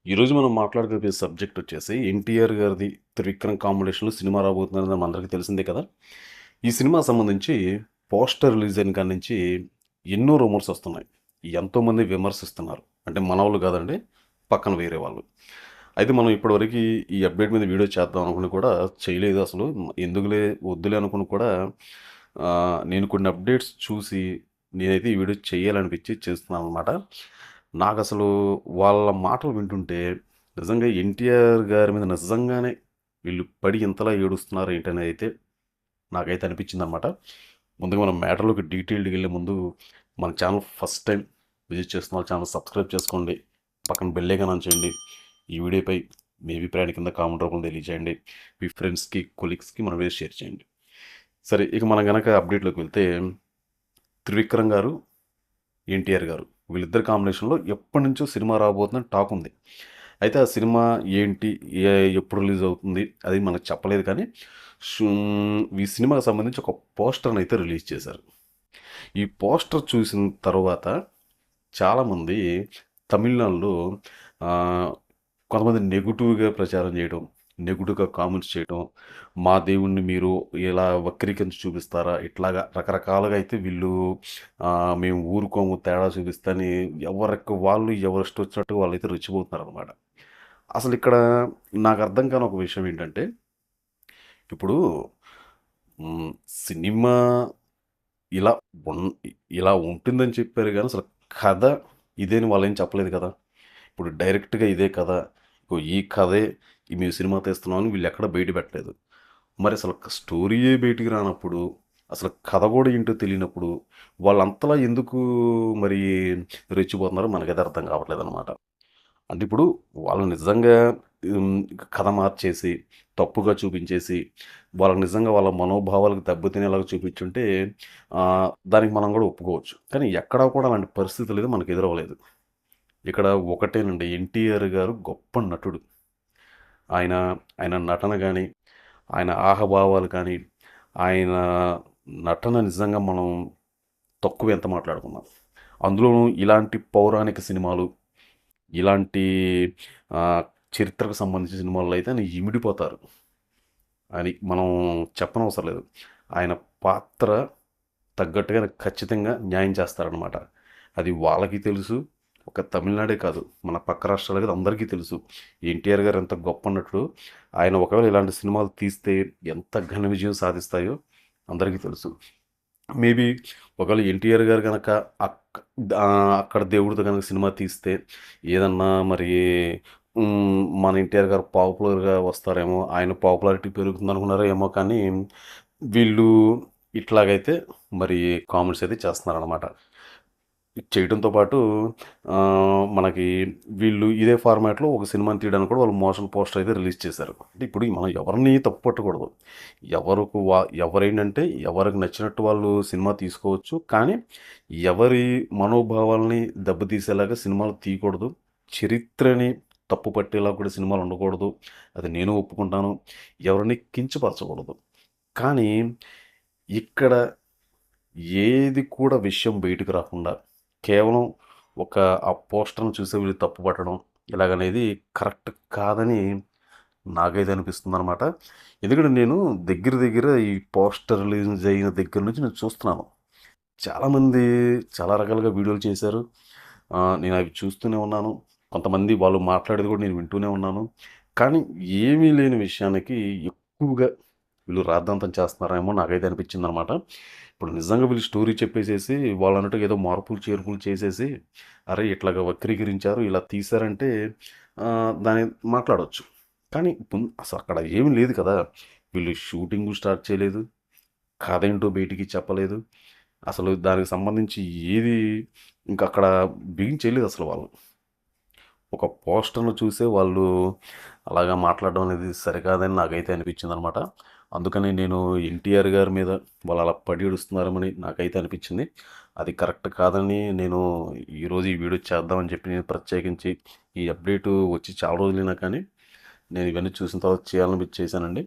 ఈరోజు మనం మాట్లాడుకోబోయే సబ్జెక్ట్ వచ్చేసి ఎన్టీఆర్ గారిది త్రివిక్రమ్ కాంబినేషన్లో సినిమా రాబోతుందని మన అందరికీ తెలిసిందే కదా. ఈ సినిమా సంబంధించి పోస్టర్ రిలీజ్ అయిన కాడి నుంచి ఎన్నో రూమర్స్ వస్తున్నాయి. ఎంతోమంది విమర్శిస్తున్నారు. అంటే మనవాళ్ళు కాదండి, పక్కన వేరే వాళ్ళు. అయితే మనం ఇప్పటివరకు ఈ అప్డేట్ మీద వీడియో చేద్దాం అనుకుని కూడా చేయలేదు అసలు. ఎందుకులే వద్దులే అనుకుని కూడా నేను కొన్ని అప్డేట్స్ చూసి నేనైతే ఈ వీడియో చేయాలనిపించి చేస్తున్నాను అనమాట. నాకు అసలు వాళ్ళ మాటలు వింటుంటే నిజంగా ఎన్టీఆర్ గారి మీద నిజంగానే వీళ్ళు పడి ఇంతలా ఏడుస్తున్నారు ఏంటనేది అయితే నాకైతే అనిపించింది అనమాట. ముందుగా మనం మ్యాటర్లోకి డీటెయిల్డ్కి వెళ్ళే ముందు మన ఛానల్ ఫస్ట్ టైం విజిట్ చేస్తున్న వాళ్ళ ఛానల్ సబ్స్క్రైబ్ చేసుకోండి, పక్కన బెల్లేగా చేయండి. ఈ వీడియోపై మీ అభిప్రాయాన్ని కింద కామెంట్ రూపంలో తెలియజేయండి. మీ ఫ్రెండ్స్కి కొలీగ్స్కి మన వీడియో షేర్ చేయండి. సరే, ఇక మనం కనుక అప్డేట్లోకి వెళ్తే త్రివిక్రమ్ గారు, ఎన్టీఆర్ గారు వీళ్ళిద్దరి కాంబినేషన్లో ఎప్పటి నుంచో సినిమా రాబోతుందని టాక్ ఉంది. అయితే ఆ సినిమా ఏంటి, ఎప్పుడు రిలీజ్ అవుతుంది అది మనకు చెప్పలేదు. కానీ ఈ సినిమాకి సంబంధించి ఒక పోస్టర్ని అయితే రిలీజ్ చేశారు. ఈ పోస్టర్ చూసిన తర్వాత చాలామంది తమిళనాడులో ఆ, కొంతమంది నెగిటివ్గా ప్రచారం చేయడం, నెగిటివ్గా కామెంట్స్ చేయడం, మా దేవుణ్ణి మీరు ఇలా వక్రీకరించి చూపిస్తారా, ఇట్లాగా రకరకాలుగా అయితే వీళ్ళు మేము ఊరుకోము, తేడా చూపిస్తని ఎవరికి వాళ్ళు ఎవరిష్టం వచ్చినట్టు వాళ్ళైతే రెచ్చిపోతున్నారు అనమాట. అసలు ఇక్కడ నాకు అర్థం కాని ఒక విషయం ఏంటంటే, ఇప్పుడు మ్, సినిమా ఇలా ఉన్ ఇలా ఉంటుందని చెప్పారు కానీ అసలు కథ ఇదేని వాళ్ళు ఏం చెప్పలేదు కదా. ఇప్పుడు డైరెక్ట్గా ఇదే కథ, ఇగో ఈ కథే మేము సినిమా తీస్తున్నాం అని వీళ్ళు ఎక్కడ బయట పెట్టలేదు. మరి అసలు స్టోరీయే బయటికి రానప్పుడు, అసలు కథ కూడా ఏంటో తెలియనప్పుడు వాళ్ళు అంతలా ఎందుకు మరి రెచ్చిపోతున్నారో మనకైతే అర్థం కావట్లేదు అనమాట. అంటే ఇప్పుడు వాళ్ళు నిజంగా కథ మార్చేసి తప్పుగా చూపించేసి వాళ్ళకి నిజంగా వాళ్ళ మనోభావాలకు దెబ్బతినేలాగా చూపించుంటే ఆ, దానికి మనం కూడా ఒప్పుకోవచ్చు. కానీ ఎక్కడా కూడా అలాంటి పరిస్థితి లేదు, మనకు ఎదురవ్వలేదు. ఇక్కడ ఒకటేనండి, ఎన్టీఆర్ గారు గొప్ప నటుడు. ఆయన ఆయన నటన కానీ, ఆయన ఆహభావాలు కానీ, ఆయన నటన నిజంగా మనం తక్కువ ఎంత మాట్లాడుకున్నాం. అందులోనూ ఇలాంటి పౌరాణిక సినిమాలు, ఇలాంటి ఆ, చరిత్రకు సంబంధించిన సినిమాల్లో అయితే ఆయన ఇమిడిపోతారు అని మనం చెప్పనవసరం లేదు. ఆయన పాత్ర తగ్గట్టుగా ఆయన ఖచ్చితంగా న్యాయం చేస్తారనమాట. అది వాళ్ళకి తెలుసు. ఒక తమిళనాడే కాదు, మన పక్క రాష్ట్రాలకి అందరికీ తెలుసు ఎన్టీఆర్ గారు ఎంత గొప్ప నటుడు. ఆయన ఒకవేళ ఇలాంటి సినిమాలు తీస్తే ఎంత ఘన విజయం సాధిస్తాయో అందరికీ తెలుసు. మేబీ ఒకవేళ ఎన్టీఆర్ గారు కనుక అక్కడ దేవుడితో కనుక సినిమా తీస్తే ఏదన్నా మరి మన ఎన్టీఆర్ గారు పాపులర్గా వస్తారేమో, ఆయన పాపులారిటీ పెరుగుతుంది అనుకున్నారో ఏమో. కానీ వీళ్ళు ఇట్లాగైతే మరి కామెంట్స్ అయితే చేస్తున్నారనమాట. చేయడంతో పాటు మనకి వీళ్ళు ఇదే ఫార్మాట్లో ఒక సినిమాని తీయడానికి కూడా వాళ్ళు మోషన్ పోస్టర్ అయితే రిలీజ్ చేశారు. అంటే ఇప్పుడు మనం ఎవరిని తప్పు పట్టకూడదు. ఎవరేంటంటే ఎవరికి నచ్చినట్టు వాళ్ళు సినిమా తీసుకోవచ్చు. కానీ ఎవరి మనోభావాల్ని దెబ్బతీసేలాగా సినిమాలు తీయకూడదు. చరిత్రని తప్పు పట్టేలా కూడా సినిమాలు ఉండకూడదు. అది నేను ఒప్పుకుంటాను. ఎవరిని కించపరచకూడదు. కానీ ఇక్కడ ఏది కూడా విషయం బయటకు రాకుండా కేవలం ఒక ఆ పోస్టర్‌ని చూసి వీళ్ళు తప్పు పట్టడం ఇలాగనేది కరెక్ట్ కాదని నాకైతే అనిపిస్తుందనమాట. ఎందుకంటే నేను దగ్గర దగ్గర ఈ పోస్టర్ రిలీజ్ అయిన దగ్గర నుంచి నేను చూస్తున్నాను. చాలామంది చాలా రకాలుగా వీడియోలు చేశారు. నేను అవి చూస్తూనే ఉన్నాను. కొంతమంది వాళ్ళు మాట్లాడేది కూడా నేను వింటూనే ఉన్నాను. కానీ ఏమీ లేని విషయానికి ఎక్కువగా వీళ్ళు రాద్ధాంతం చేస్తున్నారేమో నాకైతే అనిపించిందనమాట. ఇప్పుడు నిజంగా వీళ్ళు స్టోరీ చెప్పేసేసి వాళ్ళన్నట్టుగా ఏదో మార్పులు, చేర్పులు చేసేసి అరే ఇట్లాగా వక్రీకరించారు, ఇలా తీశారంటే దాన్ని మాట్లాడొచ్చు. కానీ అసలు అక్కడ ఏమీ లేదు కదా. వీళ్ళు షూటింగు స్టార్ట్ చేయలేదు. కథ ఏంటో బయటికి చెప్పలేదు. అసలు దానికి సంబంధించి ఏది ఇంకా అక్కడ బిగిన్ చేయలేదు అసలు వాళ్ళు. ఒక పోస్టర్‌ను చూసే వాళ్ళు అలాగా మాట్లాడడం అనేది సరికాదని నాకైతే అనిపించిందనమాట. అందుకని నేను ఎన్టీఆర్ గారి మీద వాళ్ళు అలా పడి ఏడుస్తున్నారేమని నాకైతే అనిపించింది. అది కరెక్ట్ కాదని నేను ఈరోజు ఈ వీడియో చేద్దామని చెప్పి నేను ప్రత్యేకించి ఈ అప్డేటు వచ్చి చాలా రోజులైనా కానీ నేను ఇవన్నీ చూసిన తర్వాత చేయాలనిపించి చేశానండి.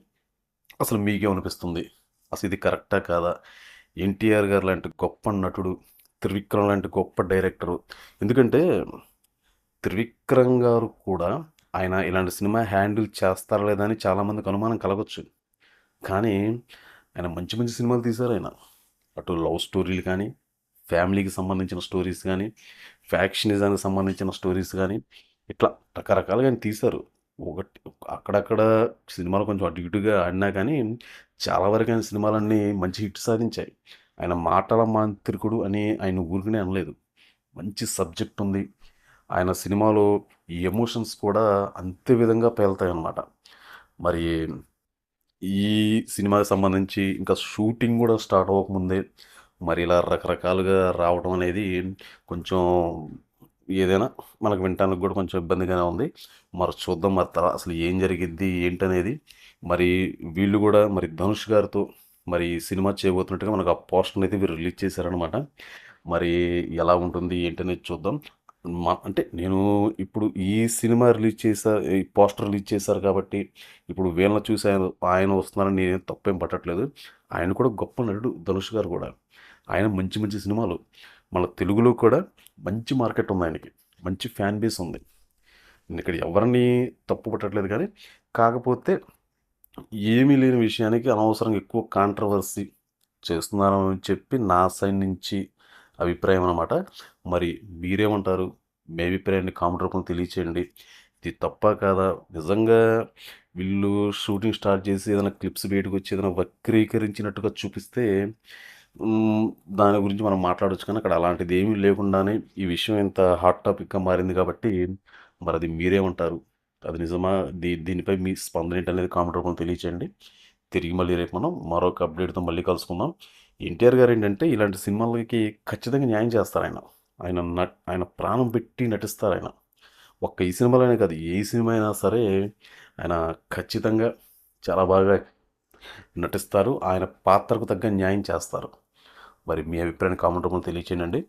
అసలు మీకేమనిపిస్తుంది? అసలు ఇది కరెక్టా కాదా? ఎన్టీఆర్ గారు లాంటి గొప్ప నటుడు, త్రివిక్రమ్ లాంటి గొప్ప డైరెక్టరు. ఎందుకంటే త్రివిక్రమ్ గారు కూడా ఆయన ఇలాంటి సినిమా హ్యాండిల్ చేస్తారా లేదా అని చాలామందికి అనుమానం కలగొచ్చు. కానీ ఆయన మంచి మంచి సినిమాలు తీశారు ఆయన. అటు లవ్ స్టోరీలు కానీ, ఫ్యామిలీకి సంబంధించిన స్టోరీస్ కానీ, ఫ్యాక్షనిజానికి సంబంధించిన స్టోరీస్ కానీ, ఇట్లా రకరకాలుగా ఆయన తీశారు. ఒకటి అక్కడక్కడ సినిమాలు కొంచెం అటు ఇటుగా ఆడినా కానీ చాలా వరకు ఆయన సినిమాలన్నీ మంచి హిట్ సాధించాయి. ఆయన మాటల మాంత్రికుడు అని ఆయన ఊరికనే అనలేదు. మంచి సబ్జెక్ట్ ఉంది. ఆయన సినిమాలో ఈ ఎమోషన్స్ కూడా అంతే విధంగా పేలుతాయన్నమాట. మరి ఈ సినిమాకి సంబంధించి ఇంకా షూటింగ్ కూడా స్టార్ట్ అవ్వకముందే మరి ఇలా రకరకాలుగా రావడం అనేది కొంచెం ఏదైనా మనకు వినటానికి కూడా కొంచెం ఇబ్బందిగానే ఉంది. మరి చూద్దాం మరి అసలు ఏం జరిగిద్ది ఏంటనేది. మరి వీళ్ళు కూడా మరి ధనుష్ గారితో మరి సినిమా చేయబోతున్నట్టుగా మనకు ఆ పోస్టర్ అయితే వీరు రిలీజ్ చేశారనమాట. మరి ఎలా ఉంటుంది ఏంటనేది చూద్దాం. అంటే నేను ఇప్పుడు ఈ సినిమా రిలీజ్ చేశారు, ఈ పోస్టర్ రిలీజ్ చేశారు కాబట్టి ఇప్పుడు వీళ్ళని చూసి ఆయన వస్తున్నారని నేను తప్పేం పట్టట్లేదు. ఆయన కూడా గొప్ప నటుడు ధనుష్ గారు కూడా. ఆయన మంచి మంచి సినిమాలు మన తెలుగులో కూడా మంచి మార్కెట్ ఉంది ఆయనకి. మంచి ఫ్యాన్ బేస్ ఉంది. నేను ఇక్కడ ఎవరిని తప్పు పట్టట్లేదు కానీ కాకపోతే ఏమీ లేని విషయానికి అనవసరంగా ఎక్కువ కాంట్రవర్సీ చేస్తున్నారని చెప్పి నా సైడ్ నుంచి అభిప్రాయం అనమాట. మరి మీరేమంటారు? మీ అభిప్రాయాన్ని కామెంట్ రూపంలో తెలియచేయండి. ఇది తప్పా కాదా? నిజంగా వీళ్ళు షూటింగ్ స్టార్ట్ చేసి ఏదైనా క్లిప్స్ బయటకు వచ్చి ఏదైనా వక్రీకరించినట్టుగా చూపిస్తే దాని గురించి మనం మాట్లాడొచ్చు. కానీ అక్కడ అలాంటిది ఏమీ లేకుండానే ఈ విషయం ఇంత హాట్ టాపిక్గా మారింది కాబట్టి మరి అది మీరేమంటారు? అది నిజమా? దీనిపై మీ స్పందన ఏంటనేది కామెంట్ రూపంలో తెలియచేయండి. తిరిగి మళ్ళీ రేపు మనం మరొక అప్డేట్తో మళ్ళీ కలుసుకుందాం. ఎన్టీఆర్ గారు ఏంటంటే ఇలాంటి సినిమాలకి ఖచ్చితంగా న్యాయం చేస్తారు ఆయన. ఆయన ప్రాణం పెట్టి నటిస్తారు ఆయన. ఒక్క ఈ సినిమాలోనే కాదు, ఏ సినిమా అయినా సరే ఆయన ఖచ్చితంగా చాలా బాగా నటిస్తారు. ఆయన పాత్రకు తగ్గ న్యాయం చేస్తారు. మరి మీ అభిప్రాయాన్ని కామెంట్ రూపంలో తెలియచేయండి.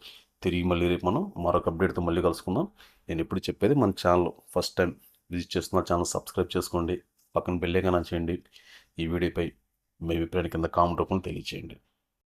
తిరిగి మళ్ళీ రేపు మనం మరొక అప్డేట్తో మళ్ళీ కలుసుకుందాం. నేను ఎప్పుడు చెప్పేది మన ఛానల్ ఫస్ట్ టైం విజిట్ చేస్తున్న ఛానల్ సబ్స్క్రైబ్ చేసుకోండి. పక్కన బెల్ ఐకాన్ ఆన్ చేయండి. ఈ వీడియోపై మీ అభిప్రాయాన్ని కింద కామెంట్ రూపంలో తెలియచేయండి.